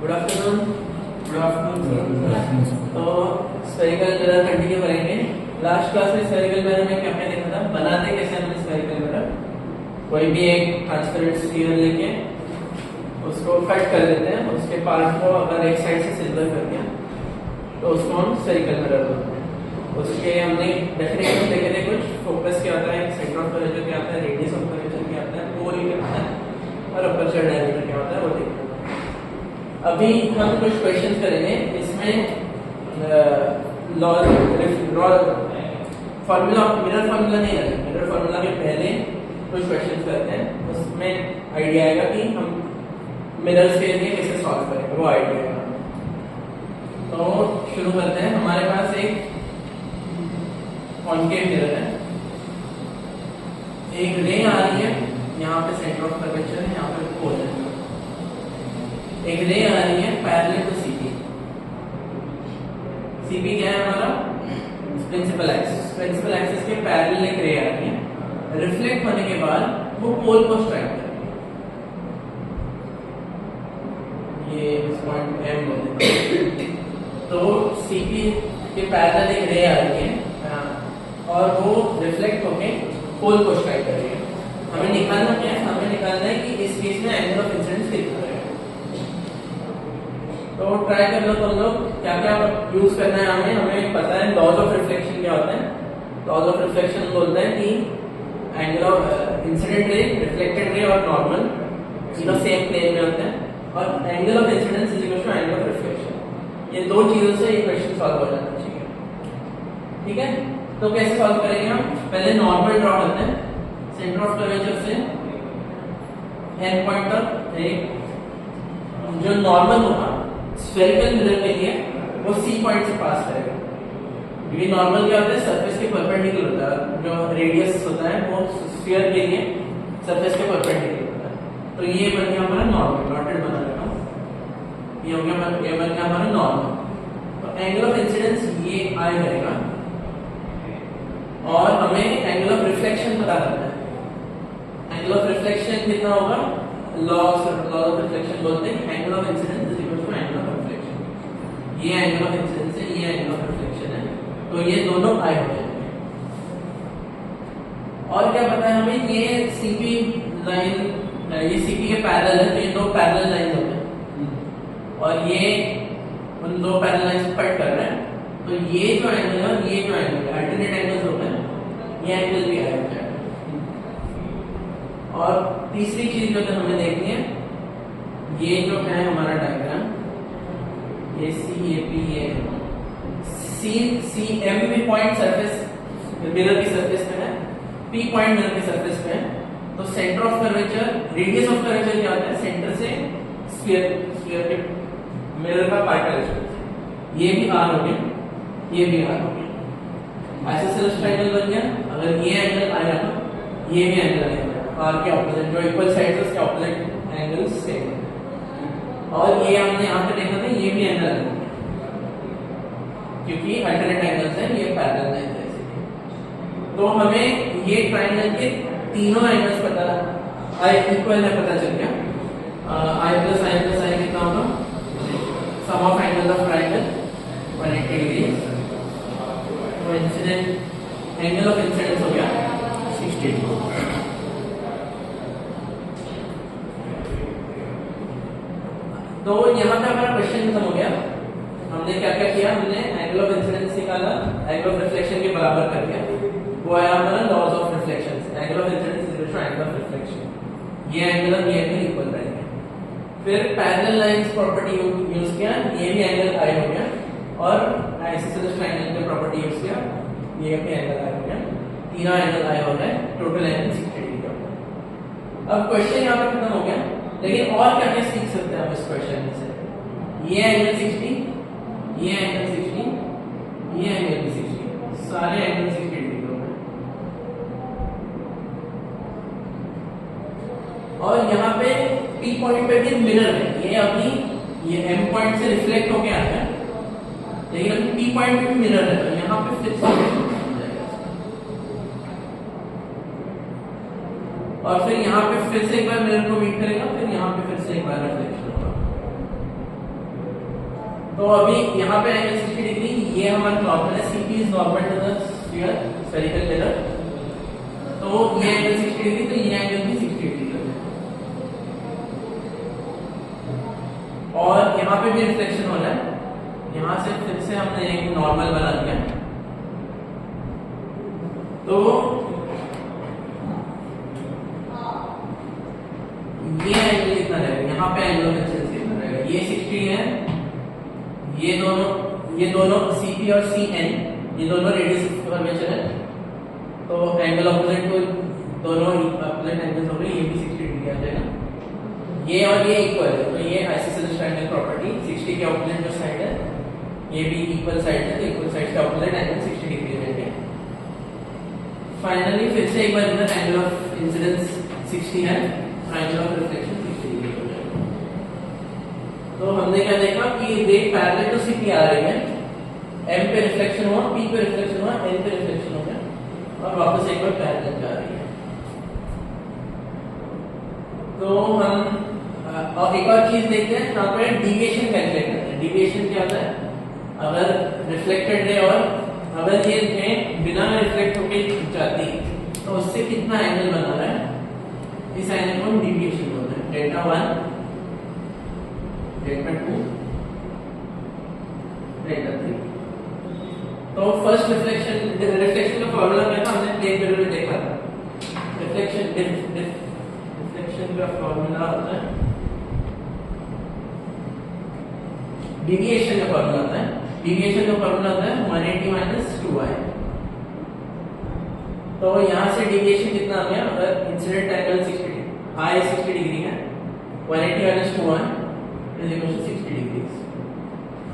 Good afternoon. Good afternoon. तो spherical mirror continue करेंगे। Last class में स्फेरिकल मिरर में क्या क्या देखा था, बनाते कैसे हम स्फेरिकल मिरर। कोई भी एक ट्रांसपेरेंट स्फीयर लेके उसको कट कर देते हैं, उसके पार्ट को अगर एक साइड से सिल्वर कर दिया तो उसको हम स्फेरिकल मिरर बोलते हैं। उसके हमने डेफिनेशन देखे थे, कुछ फोकस क्या होता है, सेंटर ऑफ कर्वेचर क्या होता है, रेडियस ऑफ कर्वेचर क्या होता है, कोण क्या होता है और अपर्चर डायमीटर क्या होता है, वो देखते हैं। अभी हम कुछ क्वेश्चंस करेंगे। इसमें फॉर्मूला मिरर फार्मूला नहीं है, मिरर फार्मूला के पहले कुछ क्वेश्चंस करते हैं, उसमें आइडिया आएगा कि हम मिरर्स के लिए कैसे सॉल्व करेंगे, वो आइडिया आएगा। तो शुरू करते हैं। हमारे पास एक कॉन्केव मिरर है, एक रे आ रही है, यहाँ पे सेंटर ऑफ कर्वेचर है, यहाँ पे पोल है। एक रे आ रही है पैरेलल टू सीपी। सीपी क्या है हमारा, प्रिंसिपल एक्सिस। प्रिंसिपल एक्सिस के पैरेलल एक रे आ रही है, रिफ्लेक्ट होने के बाद वो पोल को स्ट्राइक करेगी। ये पॉइंट एम बोलते हैं। तो सीपी के पैरेलल एक रे आ रही है और वो रिफ्लेक्ट होके पोल को स्ट्राइक करेगी। हमें निकालना क्या है, हमें निकालना है कि इस केस में एंगल ऑफ इंसिडेंस कितना है। तो ट्राई कर लो तुम लोग, क्या क्या यूज करना है हमें। हमें पता है लॉज ऑफ रिफ्लेक्शन क्या होता है। लॉज ऑफ रिफ्लेक्शन बोलते हैं कि angle of incident ray, reflected ray और नॉर्मल तीनों सेम प्लेन में होते हैं, और angle of incidence is equal to angle of reflection. ये दो चीजों से ये क्वेश्चन सॉल्व हो जाना चाहिए। ठीक है, तो कैसे सॉल्व करेंगे हम, पहले नॉर्मल ड्रॉ करते हैं। सेंटर ऑफ कर्वेचर से एंड पॉइंट तक एक जो नॉर्मल होगा स्फेरिकल मिरर के लिए वो सी पॉइंट से पास करेगा। क्योंकि नॉर्मल क्या होता है, सरफेस के परपेंडिकुलर होता है। जो रेडियस होता है वो स्फीयर के लिए सरफेस के परपेंडिकुलर होता है। तो ये बन गया हमारा नॉर्मल, डॉटेड बना लेगा। ये हो गया, ये बन गया हमारा नॉर्मल। तो एंगल ऑफ इंसिडेंस ये आई रहेगा, और हमें एंगल ऑफ रिफ्लेक्शन पता करना है। एंगल ऑफ रिफ्लेक्शन कितना होगा, लॉ ऑफ रिफ्लेक्शन बोलते हैं angle of incidence is equal to angle of reflection. ये एंगल ऑफ इंसिडेंस है, ये एंगल ऑफ रिफ्लेक्शन है, तो ये दोनों आई हो जाएंगे। और क्या पता है हमें, ये सीपी लाइन, ये सीपी के पैरेलल है, तो ये दो पैरेलल लाइन होते हैं और ये उन दो पैरेलल लाइंस को कट कर रहे हैं। तो ये जो एंगल है, ये जो एंगल है, अल्टरनेट एंगल्स होते हैं, ये एंगल भी आई हो जाएगा। और तीसरी चीज जो हमें देखनी है, ये जो है हमारा डायग्राम, ये सी ए पी, ये सी एम में पॉइंट सरफेस मिरर की सरफेस पे है, पी पॉइंट मिरर की सरफेस पे है। तो centre of curvature, radius of curvature क्या होता है, सेंटर से स्फीयर के मिरर का पार्ट का डिस्टेंस। ये भी आर हो गया, ये भी आर हो गया। आइसोसेलेस ट्रायंगल बन गया। अगर ये एंगल आया तो ये भी एंगल आएगा, आर के ऑपोजिट, जो इक्वल साइड्स है उसके ऑपोजिट एंगल्स सेम है। और ये हमने यहाँ पे देखा था, ये भी एंगल है क्योंकि अल्टरनेट एंगल्स हैं, ये पैरेलल लाइंस है इसलिए। तो हमें ये ट्रायंगल के तीनों एंगल्स पता, आई इक्वल है, पता चल गया। आई प्लस आई कितना होगा, sum of angle of triangle 180 degree. तो इंसिडेंट एंगल ऑफ इंसिडेंस हो गया 60 डिग्री। तो यहाँ पे हमारा क्वेश्चन खत्म हो गया। हमने क्या क्या किया, हमने एंगल ऑफ इंसिडेंस निकाला, एंगल ऑफ रिफ्लेक्शन के बराबर कर दिया, वो आया हमारा laws of reflection. Angle of incidence is equal to angle of reflection. ये एंगल और ये एंगल इक्वल रहेंगे। फिर पैरेलल लाइंस प्रॉपर्टी यूज किया, ये भी एंगल आई हो गया, और आइसोसेलेस ट्रायंगल की प्रॉपर्टी यूज किया, ये भी एंगल आई हो गया। तीनों एंगल आई हो गए, टोटल एंगल 60 डिग्री हो गया। अब क्वेश्चन यहाँ पे खत्म हो गया, लेकिन और क्या क्या सीख सकते हैं हम इस क्वेश्चन से। ये एंगल 60, ये एंगल 60, ये एंगल भी 60, सारे एंगल 60 डिग्री हो गए। और यहाँ पे पी पॉइंट पे भी मिरर है, ये अभी ये एम पॉइंट से रिफ्लेक्ट होके आता है, लेकिन अभी पी पॉइंट पे भी मिरर है, तो यहाँ पे फिर से और फिर यहाँ पे फिर से एक बार मिरर को मीट करेगा, फिर यहाँ पे फिर से एक बार रिफ्लेक्शन होगा। तो अभी यहाँ पे एंगल 60 डिग्री, ये हमारा नॉर्मल है, CP is normal to the sphere spherical mirror, तो ये एंगल 60 डिग्री, तो ये एंगल भी 60 डिग्री है। और यहाँ पे भी रिफ्लेक्शन हो रहा है, यहाँ से फिर से हमने एक नॉर्मल बना दिया, तो ये एंगल कितना रहेगा, यहाँ पे एंगल ऑफ इंसिडेंस कितना रहेगा, ये 60 है, ये दोनों CP और CN ये दोनों रेडियस ऑफ कर्वेचर है, तो एंगल ऑपोजिट को दोनों ऑपोजिट एंगल्स हो गए, ये भी 60 डिग्री आ जाएगा, ये और ये इक्वल है, तो ये आइसोसेलेस ट्रायंगल प्रॉपर्टी, 60 के ऑपोजिट जो साइड है ये भी इक्वल साइड है, तो इक्वल साइड के ऑपोजिट एंगल 60 डिग्री रहेंगे। फाइनली फिर से एक बार इधर एंगल ऑफ इंसिडेंस 60 है, एंगल ऑफ रिफ्लेक्शन 60 डिग्री हो जाएगा। तो हमने क्या देखा कि रे पैरेलल टू CP आ रही है, M पे रिफ्लेक्शन हुआ, P पे रिफ्लेक्शन हुआ, N पे रिफ्लेक्शन हो गया, और वापस एक बार पैरेलल जा रही है। तो हम और एक और चीज देखते हैं, यहाँ पे डिविएशन कैलकुलेट करते हैं। डिविएशन क्या होता है, अगर रिफ्लेक्टेड रे और अगर ये रे बिना रिफ्लेक्ट होके जाती तो उससे कितना एंगल बना रहा है, इस एंगल को हम डिविएशन बोलते हैं, डेल्टा 1, डेल्टा 2, डेल्टा 3। तो फर्स्ट रिफ्लेक्शन का फॉर्मूला क्या था, हमने प्लेन वेव में देखा था। रिफ्लेक्शन का फॉर्मूला होता है, डिविएशन का फॉर्मूला होता है, डिविएशन का फॉर्मूला होता है 180 माइनस 2i। तो यहां से डिविएशन कितना आ गया, अगर इंसिडेंट एंगल 60 i 60 डिग्री है, 180 minus 2i is equal to 60 degree.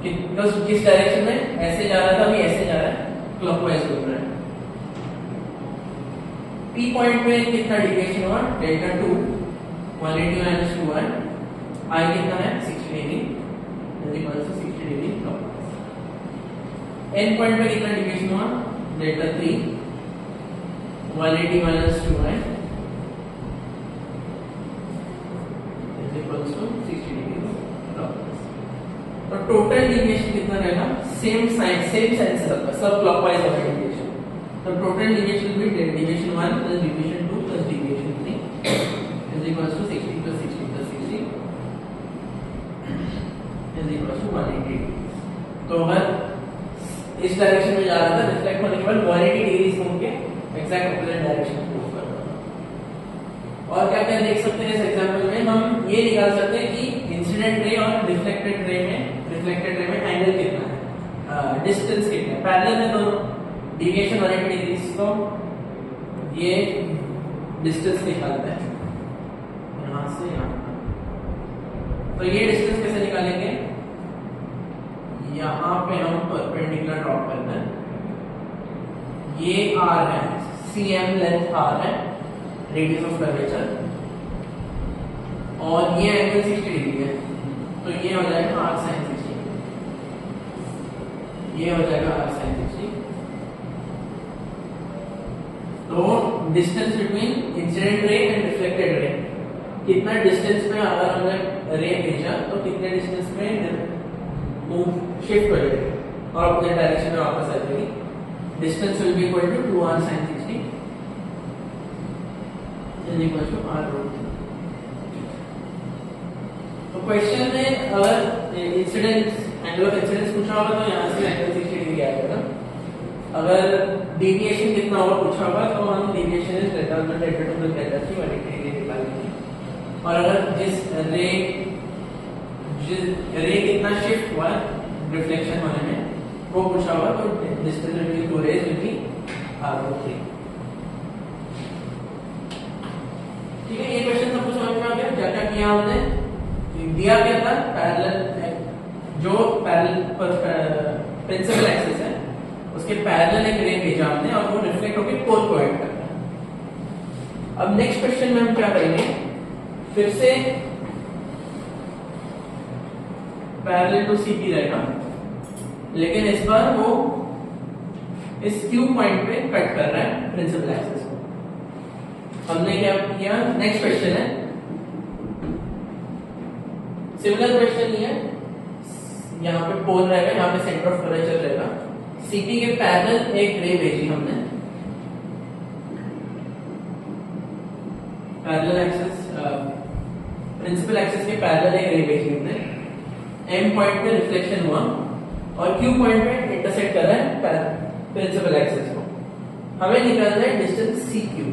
किस डायरेक्शन में, ऐसे जा रहा था, अभी ऐसे जा रहा है, क्लॉकवाइज घूम रहा है। P पॉइंट पे कितना डिविएशन हुआ, डेल्टा 2, 180 माइनस 2i, i कितना है 60 degree is equal to 60 degree clockwise. N point पे कितना डिविएशन हुआ, delta 3, 180 minus 2i is equal to 60 degree clockwise. तो टोटल डिविएशन कितना रहेगा, सेम साइन सेम साइन से होगा, सब क्लॉकवाइज होगा डिविएशन। तो टोटल डिविएशन भी deviation 1 plus deviation 2 plus deviation 3 is equal to 60 plus 60 plus 60 is equal to 180 degree. तो अगर इस डायरेक्शन में जा रहा था, रिफ्लेक्ट होने के बाद 180 डिग्री घूम के एग्जैक्ट अपोजिट डायरेक्शन में मूव कर रहा था। और क्या क्या देख सकते हैं इस एग्जांपल में, हम ये निकाल सकते हैं कि इंसिडेंट रे और रिफ्लेक्टेड रे में एंगल कितना है, डिस्टेंस कितना है, पैरेलल में दोनों, डिविएशन 180 डिग्री, तो ये डिस्टेंस निकालता है यहां से यहां। तो ये डिस्टेंस कैसे निकालेंगे, यहां पे हम परपेंडिकुलर ड्रॉप करना है, ये r है, CM लेंथ r है, रेडियस ऑफ कर्वेचर, और ये एंगल 60 डिग्री है, तो ये हो जाएगा r sin 60, ये हो जाएगा r sin 60। तो distance between incident ray and reflected ray, कितना डिस्टेंस में अगर हमने रे भेजा तो कितने डिस्टेंस में मूव शिफ्ट हो जाएगी और अपोजिट डायरेक्शन में वापस आ जाएगी। Distance will be equal to 2r sin 60 is equal to r root. तो क्वेश्चन में अगर इंसिडेंस एंगल ऑफ इंसिडेंस पूछा होगा तो यहां से एंगल 60 डिग्री आएगा। अगर डेविएशन कितना होगा पूछा होगा तो हम deviation is delta 1 delta 2 plus delta 3 180 degree निकालेंगे। और अगर जिस रे कितना शिफ्ट हुआ रिफ्लेक्शन होने में वो पूछा होगा तो distance between two rays will be r3। ठीक है, ये क्वेश्चन सबको समझ में आ गया। क्या क्या किया हमने, दिया क्या था, पैरेलल जो पैरेलल प्रिंसिपल एक्सिस है उसके पैरेलल एक रे भेजा हमने और वो रिफ्लेक्ट होकर कोर को ऐड करता है। अब नेक्स्ट क्वेश्चन में हम क्या करेंगे, फिर से पैरेलल टू CP रहेगा, लेकिन इस बार वो इस Q पॉइंट पे कट कर रहा है प्रिंसिपल एक्सिस को। हमने क्या किया, नेक्स्ट क्वेश्चन है सिमिलर क्वेश्चन ही है, यहाँ पे पोल रहेगा, यहाँ पे सेंटर ऑफ कर्वेचर रहेगा। सीपी के पैरेलल एक रे भेजी हमने, पैरेलल एक्सिस प्रिंसिपल एक्सिस के पैरेलल एक रे भेजी हमने। एम पॉइंट पे रिफ्लेक्शन हुआ और क्यू पॉइंट पे इंटरसेक्ट कर रहा है प्रिंसिपल एक्सिस को। हमें निकालना है डिस्टेंस सी क्यू।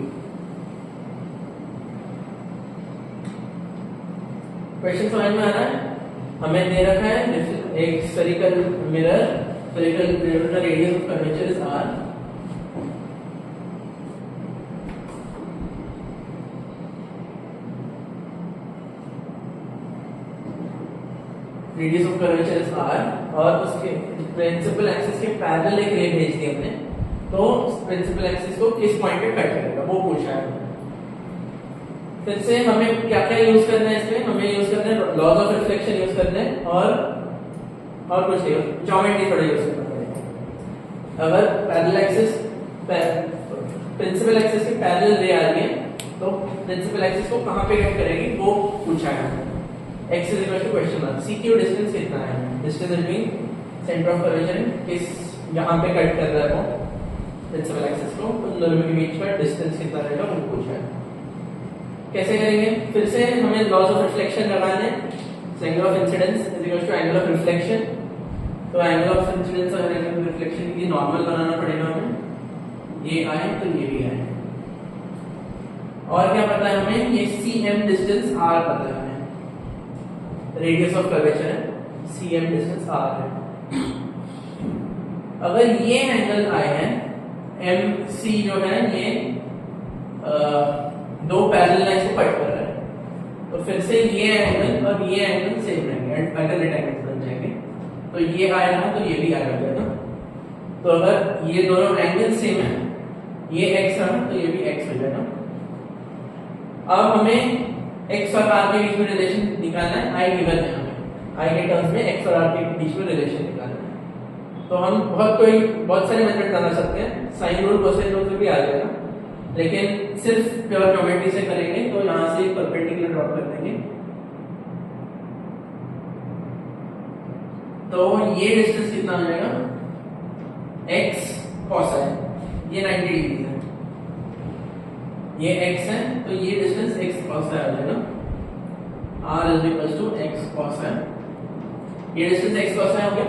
क्वेश्चन समझ में आ रहा है? हमें दे रखा है एक स्फेरिकल मिरर, स्फेरिकल मिरर का radius of curvature is r, radius of curvature is r, और उसके प्रिंसिपल एक्सिस के पैरेलल एक रे भेज दी हमने। तो प्रिंसिपल एक्सिस को किस पॉइंट पे कट करेगा वो पूछा है। फिर से हमें क्या क्या यूज करना है इसमें? हमें यूज करना है लॉज ऑफ रिफ्लेक्शन यूज करना है, और कुछ नहीं, ज्योमेट्री थोड़ा यूज करना पड़ेगा। अगर पैरेलल एक्सिस प्रिंसिपल एक्सिस के पैरेलल रे आ रही है तो प्रिंसिपल एक्सिस को कहां पे कट करेगी वो पूछा है। x is equal to question mark C Q distance कितना है, distance between centre of curvature किस यहां पे कट कर रहा है वो प्रिंसिपल एक्सिस को, उन दोनों के बीच का डिस्टेंस कितना रहेगा वो पूछा है। कैसे करेंगे? फिर से हमें लॉज ऑफ रिफ्लेक्शन लगाना है। Angle of incidence is equal to angle of reflection. तो एंगल ऑफ इंसिडेंस और एंगल ऑफ रिफ्लेक्शन के लिए नॉर्मल बनाना पड़ेगा हमें, ये आए तो ये भी आए। और क्या पता है हमें? ये cm डिस्टेंस r पता है हमें, रेडियस ऑफ कर्वेचर है, cm डिस्टेंस r है। अगर ये एंगल आए हैं MC जो है ये दो पैरेलल लाइंस को कट कर रहा है, तो फिर से ये एंगल और ये एंगल सेम रहेंगे, अल्टरनेट एंगल्स बन जाएंगे। तो ये आएगा तो ये भी आएगा ना। तो अगर ये दोनों एंगल सेम है, ये x है तो ये भी x हो जाएगा। अब हमें x और r के बीच में रिलेशन निकालना है। I गिवन है हमें, I के टर्म्स में x और r के बीच में रिलेशन निकालना है। तो हम बहुत सारे मेथड बना सकते हैं, साइन रूल कोसाइन रूल से भी आ जाएगा, लेकिन सिर्फ प्योर ज्योमेट्री से करेंगे। तो यहां से परपेंडिकुलर ड्रॉ कर देंगे, तो ये डिस्टेंस कितना हो जाएगा? x कोसाइन, ये 90 डिग्री है, ये x है तो ये डिस्टेंस x कोसाइन हो जाएगा। r is equal to x cosine, ये डिस्टेंस x कोसाइन हो गया।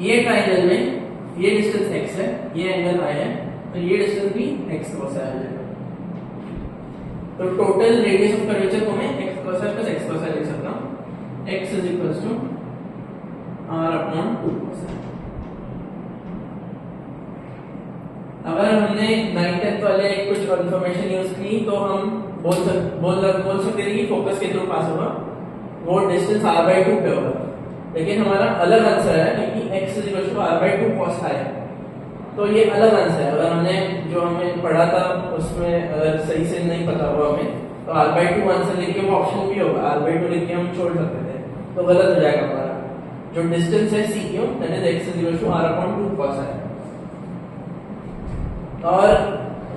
ये ट्रायंगल में ये डिस्टेंस x है, ये एंगल I है, तो ये डिस्टेंस भी x कोसाइन हो जाएगा। तो टोटल रेडियस ऑफ कर्वेचर को मैं x cosine plus x cosine लिख सकता हूं। x is equal to r upon 2 cosine. अगर हमने 9th 10th वाले कुछ इंफॉर्मेशन यूज की तो हम बोल सकते थे कि फोकस के थ्रू पास होगा, वो डिस्टेंस r/2 पे होगा। लेकिन हमारा अलग आंसर है क्योंकि x is equal to r/2 cos है, तो ये अलग आंसर है। अगर हमने जो हमें पढ़ा था उसमें अगर सही से नहीं पता हुआ हमें, तो r/2 आंसर लिख के वो ऑप्शन भी होगा, r/2 लिख के हम छोड़ सकते थे, तो गलत हो जाएगा हमारा। जो डिस्टेंस है C Q that is x is equal to r/2 cos है। और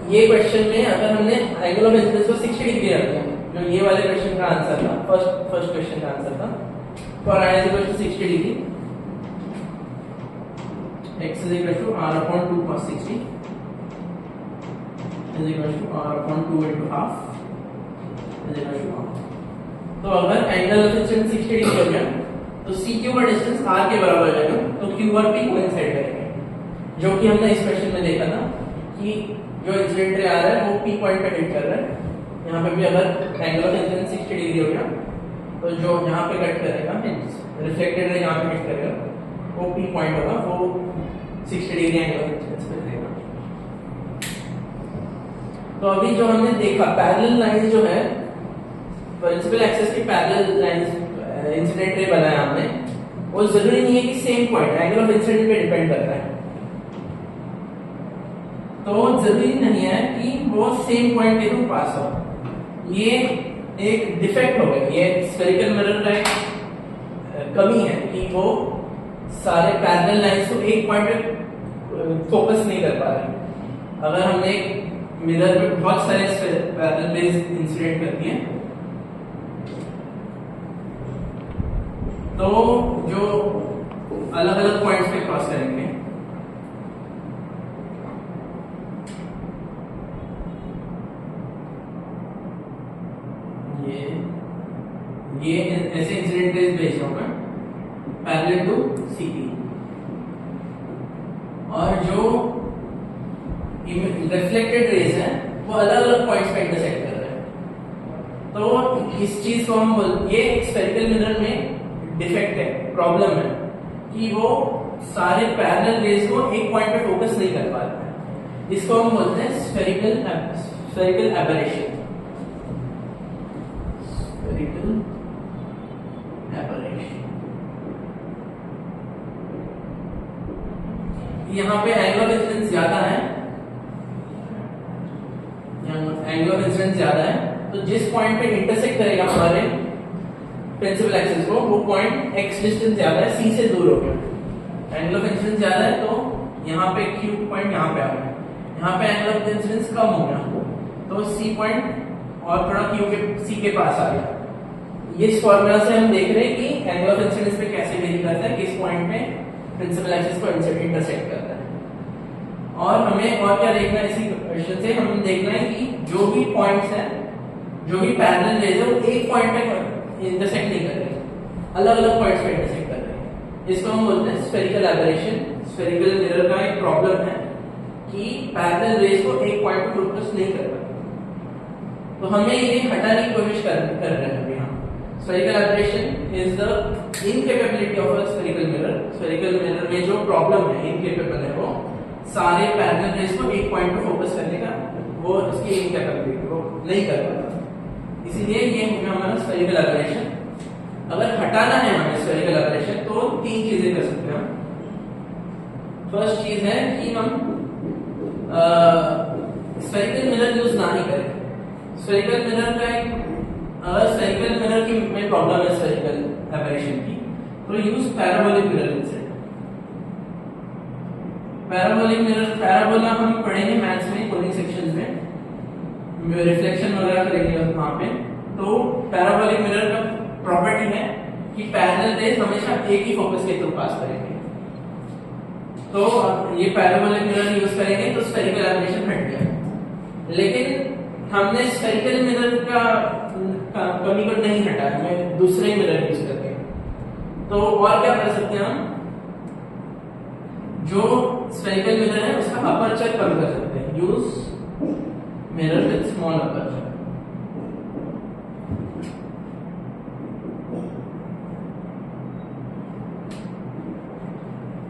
ये क्वेश्चन में अगर हमने एंगल ऑफ इंसिडेंस को 60 डिग्री रख दिया, जो ये वाले क्वेश्चन का आंसर था, फर्स्ट क्वेश्चन का आंसर था, for I is equal to 60 degree, x is equal to r upon 2 cos 60 is equal to r upon 2 into half is equal to half। तो अगर एंगल ऑफ इंसिडेंस 60 डिग्री हो गया तो CQ का distance r के बराबर हो जाएगा, तो Q और P कोइंसाइड करेंगे, जो कि हमने इस क्वेश्चन में देखा था कि जो इंसिडेंट रे आ रहा है वो P पॉइंट पे हिट कर रहा है। यहाँ पे भी अगर एंगल ऑफ इंसिडेंस 60 डिग्री हो गया तो जो यहाँ पे कट करेगा रिफ्लेक्टेड रे यहाँ पे कट करेगा वो P पॉइंट होगा, वो 60 डिग्री एंगल ऑफ इंसिडेंस पे देगा। तो अभी जो हमने देखा पैरेलल लाइंस जो है प्रिंसिपल एक्सिस की पैरेलल लाइंस इंसिडेंट रे बनाया हमने, वो जरूरी नहीं है कि same point angle of incident पे डिपेंड करता है। तो जरूरी नहीं है कि वो सेम पॉइंट के थ्रू पास हो, ये एक डिफेक्ट हो गया, ये स्फेरिकल मिरर का एक कमी है कि वो सारे पैरेलल लाइंस को एक पॉइंट पे फोकस नहीं कर पा रहे। अगर हमने एक मिरर में बहुत सारे पैरेलल बेस्ड इंसिडेंट कर दिए तो जो अलग अलग पॉइंट्स पे क्रॉस करेंगे। ये ऐसे इंसिडेंट रेज भेज रहा हूं मैं पैरेलल टू सीपी, और जो रिफ्लेक्टेड रेज है वो अलग अलग पॉइंट्स पे इंटरसेक्ट कर रहे हैं। तो इस चीज को हम ये स्फेरिकल मिरर में डिफेक्ट है, प्रॉब्लम है कि वो सारे पैरेलल रेज को एक पॉइंट पे फोकस नहीं कर पाते हैं। इसको हम बोलते हैं स्फेरिकल एबरेशन। Spherical aberration. यहाँ पे एंगल ऑफ इंसिडेंस ज्यादा है, एंगल ऑफ इंसिडेंस ज्यादा है, तो जिस पॉइंट पे इंटरसेक्ट करेगा हमारे प्रिंसिपल एक्सिस को वो पॉइंट x डिस्टेंस ज्यादा है, c से दूर हो गया। एंगल ऑफ इंसिडेंस ज्यादा है तो यहाँ पे q पॉइंट यहाँ पे आ गया, यहाँ पे एंगल ऑफ इंसिडेंस कम हो गया तो c पॉइंट और थोड़ा c के पास आ गया। इस फॉर्मूला से हम देख रहे हैं कि एंगल ऑफ इंसिडेंस पे कैसे वेरी करता है, किस पॉइंट पे प्रिंसिपल एक्सिस को इंटरसेक्ट करता है। और हमें और क्या देखना है इसी क्वेश्चन से, हमें देखना है कि जो भी पॉइंट्स हैं, जो भी पैरेलल रेज है वो एक पॉइंट पे इंटरसेक्ट नहीं कर रहे, अलग अलग पॉइंट्स पे इंटरसेक्ट कर रहे हैं। इसको हम बोलते हैं स्फेरिकल एबरेशन। स्फेरिकल मिरर का एक प्रॉब्लम है कि पैरेलल रेज को एक पॉइंट पे फोकस नहीं कर रहा, तो हमें ये हटाने की कोशिश कर रहे हैं। Spherical aberration is the incapability of a spherical mirror. Spherical mirror में जो प्रॉब्लम है, incapable है, वो सारे पैरेलल रेज को एक पॉइंट पे फोकस करने का वो उसकी incapability वो नहीं कर पाता। इसीलिए ये हो गया हमारा spherical aberration। अगर हटाना है हमें spherical aberration तो तीन चीजें कर सकते हैं। फर्स्ट चीज है कि हम spherical mirror यूज ना ही करें। spherical mirror का एक स्फेरिकल मिरर की में प्रॉब्लम है स्फेरिकल एबरेशन की, तो use parabolic mirror instead. Parabolic mirror, parabola हम पढ़ेंगे मैथ्स में कोडिंग सेक्शंस में, रिफ्लेक्शन वगैरह करेंगे वहां पे। तो पैराबोलिक मिरर का प्रॉपर्टी है कि पैरेलल रेज हमेशा एक ही फोकस के थ्रू पास करेंगे, तो ये पैराबोलिक मिरर यूज करेंगे तो स्फेरिकल एबरेशन हट गया। लेकिन हमने स्फेरिकल मिरर का कमी को नहीं हटाया, मैं दूसरे मिरर यूज करते हैं। तो और क्या कर सकते हैं हम, जो स्फेरिकल मिरर है उसका अपर्चर कम कर सकते हैं, use mirror with small aperture.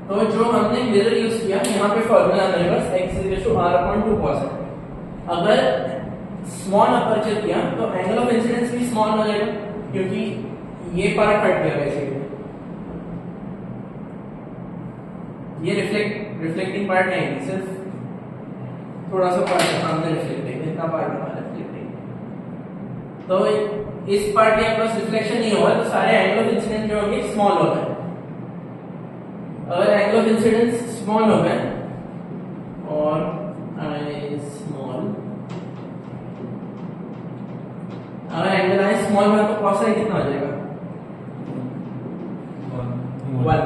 तो जो हमने मिरर यूज किया, यहाँ पे फॉर्मूला मेरे पास x r/2 cos है। अगर स्मॉल अपर्चर किया तो एंगल ऑफ इंसिडेंस भी स्मॉल हो जाएगा, क्योंकि ये पार्ट हट गया बेसिकली, ये रिफ्लेक्टिंग पार्ट नहीं, सिर्फ थोड़ा सा पार्ट सामने रिफ्लेक्टिंग, इतना पार्ट हमारा रिफ्लेक्टिंग। तो इस पार्ट के पास रिफ्लेक्शन नहीं होगा तो सारे एंगल ऑफ इंसिडेंस जो होंगे स्मॉल हो गए। अगर एंगल ऑफ इंसिडेंस स्मॉल हो गए और अगर एंगल आई स्मॉल में तो कॉस आई कितना आ जाएगा 1।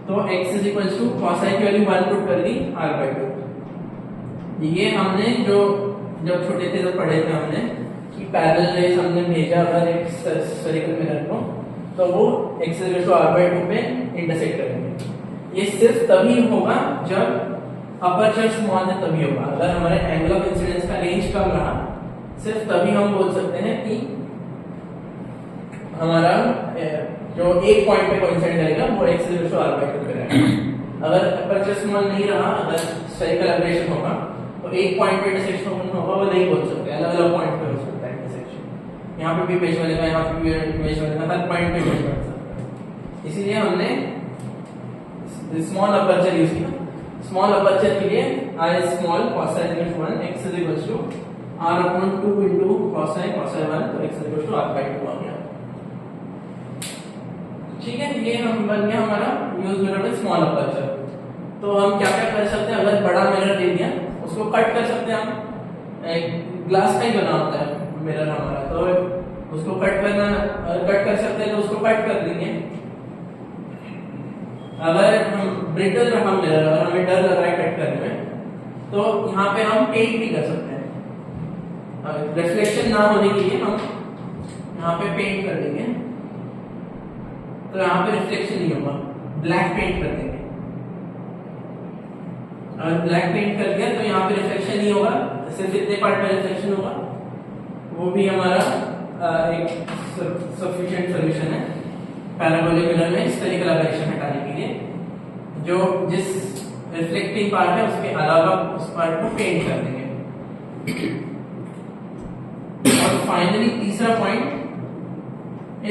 तो x is equal to cos I की वैल्यू 1 पुट कर दी r/2। ये हमने जो जब छोटे थे तो पढ़े थे हमने कि पैरेलल रेज हमने भेजा अगर एक स्फेरिकल मिरर को तो वो x is equal to r/2 पे इंटरसेक्ट करेंगे। ये सिर्फ तभी होगा जब अपर्चर स्मॉल है, तभी होगा। अगर हमारे एंगल ऑफ इंसिडेंस का रेंज कम रहा सिर्फ तभी हम बोल सकते हैं कि हमारा जो एक पॉइंट पे कोइंसाइड करेगा वो x is equal to r/2 पे रहेगा। अगर अपर्चर स्मॉल नहीं रहा, अगर स्फेरिकल एबरेशन होगा तो एक पॉइंट पे इंटरसेक्शन होगा, वो नहीं बोल सकते, अलग अलग पॉइंट पे हो सकता है इंटरसेक्शन। यहाँ पे भी पेज बनेगा, यहाँ पे भी पेज बनेगा, हर पॉइंट पे पेज बन सकता है। इसीलिए हमने स्मॉल अपर्चर यूज किया। स्मॉल अपर्चर के लिए I small cos i is 1, x is equal to r/2 into cos i 1, तो x is equal to r/2 आ गया। ठीक है, ये हम बन गया हमारा यूज मिरर में स्मॉल अपर्चर। तो हम क्या क्या कर सकते हैं, अगर बड़ा मिरर दे दिया उसको कट कर सकते हैं हम। एक ग्लास का ही बना होता है मिरर हमारा, तो उसको कट कर सकते हैं, तो उसको कट कर देंगे। अगर हम ब्रिटल रहा मिरर, अगर हमें डर लग रहा है कट करने में, तो यहाँ पे हम पेंट भी कर सकते हैं। रिफ्लेक्शन ना होने के लिए हम यहाँ पे पेंट कर देंगे, तो यहाँ पे रिफ्लेक्शन नहीं होगा, ब्लैक पेंट कर देंगे। अगर ब्लैक पेंट कर दिया तो यहाँ पे रिफ्लेक्शन नहीं होगा, सिर्फ इतने पार्ट में रिफ्लेक्शन होगा। वो भी हमारा एक सफिशिएंट सॉल्यूशन है पैराबोलिक मिरर में स्फेरिकल एबरेशन हटाने के लिए, जो जिस रिफ्लेक्टिंग पार्ट है उसके अलावा उस पार्ट को पेंट कर देंगे। और फाइनली तीसरा पॉइंट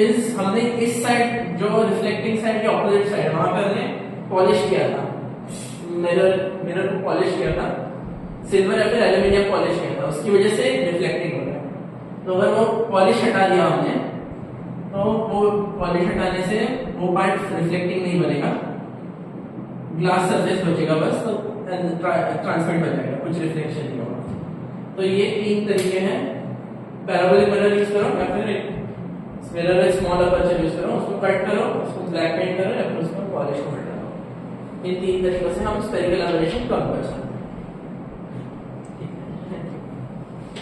इज, हमने इस साइड जो रिफ्लेक्टिंग साइड के ऑपोजिट साइड वहां पर हमने पॉलिश किया था, मिरर को पॉलिश किया था, सिल्वर या फिर एल्यूमिनियम पॉलिश किया था, उसकी वजह से रिफ्लेक्टिंग हो रहा है। तो अगर वो पॉलिश हटा दिया हमने, तो वो पॉलिश हटाने से वो पार्ट रिफ्लेक्टिंग नहीं बनेगा, ग्लास सरफेस बचेगा बस, तो ट्रांसपेरेंट बचेगा, कुछ रिफ्लेक्शन नहीं होगा। तो ये 3 तरीके हैं, पैराबोलिक मिरर यूज करो या फिर मिरर में स्मॉल अपर्चर यूज करो, उसको कट करो, उसको ब्लैक पेंट करो या फिर उसको पॉलिश को हटाओ। इन 3 तरीकों से हम स्फेरिकल एबरेशन कम कर सकते हैं।